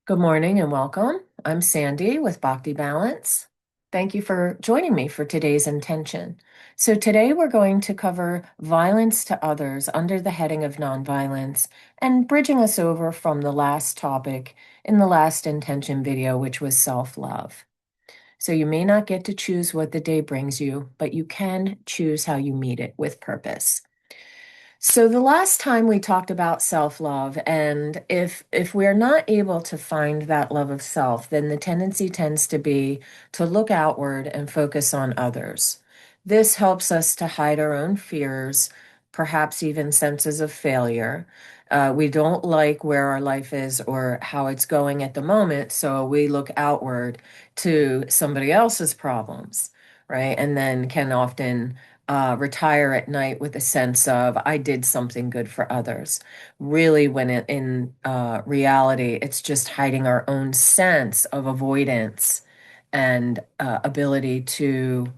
Good morning and welcome. I'm Sandy with Bhakti Balance. Thank you for joining me for today's intention. So, today we're going to cover violence to others under the heading of nonviolence and bridging us over from the last topic in the last intention video, which was self love. So, you may not get to choose what the day brings you, but you can choose how you meet it with purpose. So the last time we talked about self-love, and if we're not able to find that love of self, then the tendency tends to be to look outward and focus on others. This helps us to hide our own fears, perhaps even senses of failure. We don't like where our life is or how it's going at the moment, so we look outward to somebody else's problems, right? And then can often retire at night with a sense of I did something good for others. Really, when in reality, it's just hiding our own sense of avoidance and ability to,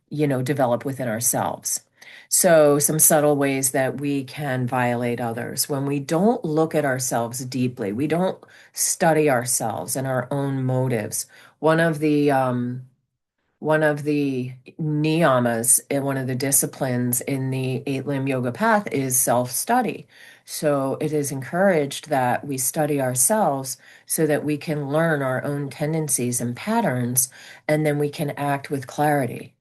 develop within ourselves. So, some subtle ways that we can violate others when we don't look at ourselves deeply, we don't study ourselves and our own motives. One of the one of the niyamas in one of the disciplines in the eight limb yoga path is self study. So it is encouraged that we study ourselves so that we can learn our own tendencies and patterns, and then we can act with clarity.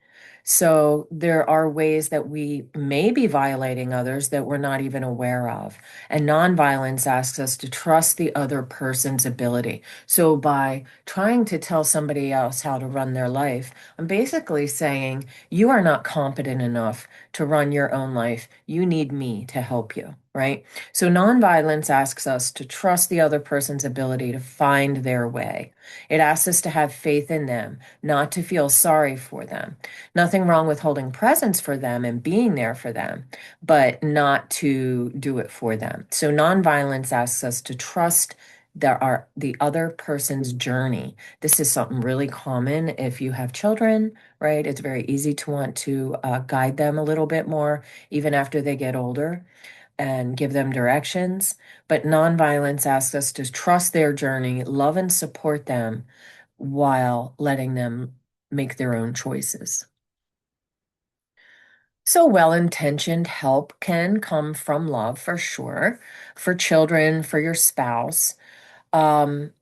So there are ways that we may be violating others that we're not even aware of. And nonviolence asks us to trust the other person's ability. So by trying to tell somebody else how to run their life, I'm basically saying you are not competent enough to run your own life. You need me to help you, right? So nonviolence asks us to trust the other person's ability to find their way. It asks us to have faith in them, not to feel sorry for them. Nothing wrong with holding presence for them and being there for them, but not to do it for them. So nonviolence asks us to trust the other person's journey. This is something really common if you have children, right? It's very easy to want to guide them a little bit more, even after they get older, and give them directions. But nonviolence asks us to trust their journey, love and support them while letting them make their own choices. So, well-intentioned help can come from love for sure, for children, for your spouse. Um,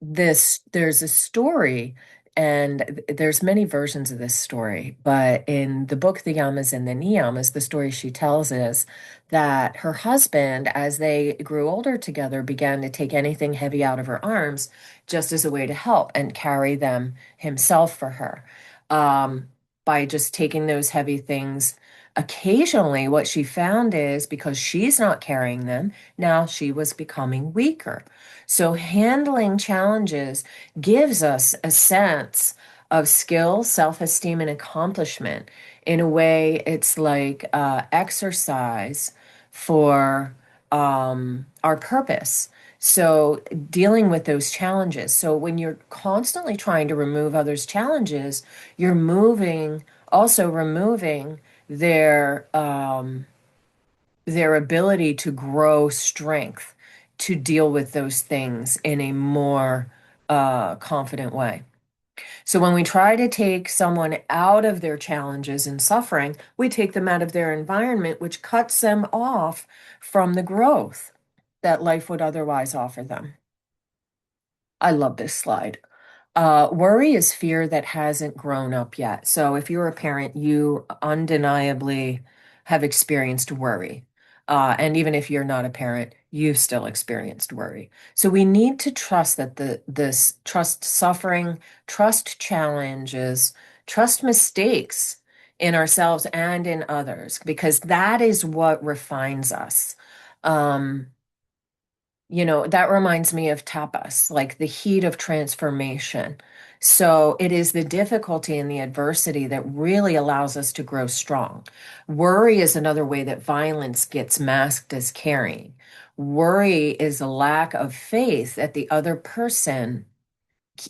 there's a story, and there's many versions of this story, but in the book The Yamas and the Niyamas, the story she tells is that her husband, as they grew older together, began to take anything heavy out of her arms just as a way to help and carry them himself for her. um, by just taking those heavy things. Occasionally what she found is because she's not carrying them, now she was becoming weaker. So handling challenges gives us a sense of skill, self-esteem, and accomplishment. In a way, it's like exercise for our purpose. So dealing with those challenges. So when you're constantly trying to remove others' challenges, you're also removing their ability to grow strength to deal with those things in a more confident way. So when we try to take someone out of their challenges and suffering, we take them out of their environment, which cuts them off from the growth that life would otherwise offer them. I love this slide. Worry is fear that hasn't grown up yet. So if you're a parent, you undeniably have experienced worry. And even if you're not a parent, you've still experienced worry. So we need to trust that this trust suffering, trust challenges, trust mistakes in ourselves and in others, because that is what refines us. Um, that reminds me of tapas, like the heat of transformation. So it is the difficulty and the adversity that really allows us to grow strong. Worry is another way that violence gets masked as caring. Worry is a lack of faith that the other person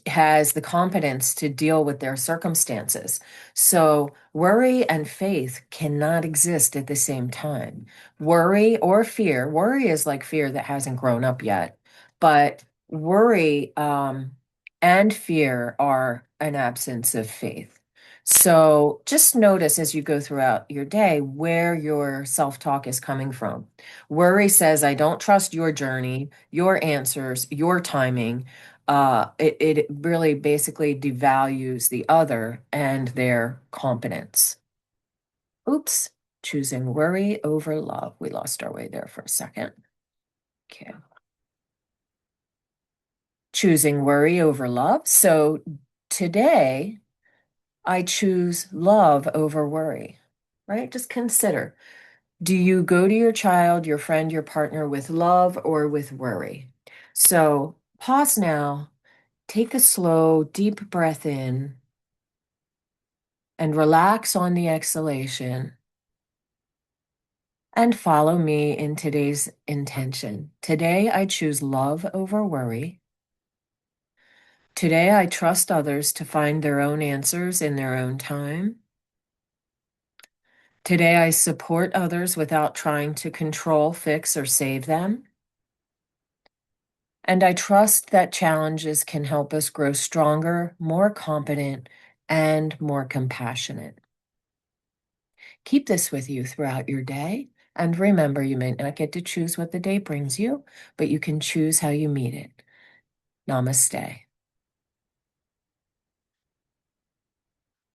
has the competence to deal with their circumstances. So worry and faith cannot exist at the same time. Worry is like fear that hasn't grown up yet, but Worry and fear are an absence of faith. So just notice as you go throughout your day where your self-talk is coming from. Worry says, I don't trust your journey, your answers, your timing. It really basically devalues the other and their competence. Oops, choosing worry over love. We lost our way there for a second. Okay. Choosing worry over love. So today I choose love over worry, right? Just consider, do you go to your child, your friend, your partner with love or with worry? So pause now, take a slow, deep breath in and relax on the exhalation and follow me in today's intention. Today I choose love over worry. Today, I trust others to find their own answers in their own time. Today, I support others without trying to control, fix, or save them. And I trust that challenges can help us grow stronger, more competent, and more compassionate. Keep this with you throughout your day. And remember, you may not get to choose what the day brings you, but you can choose how you meet it. Namaste.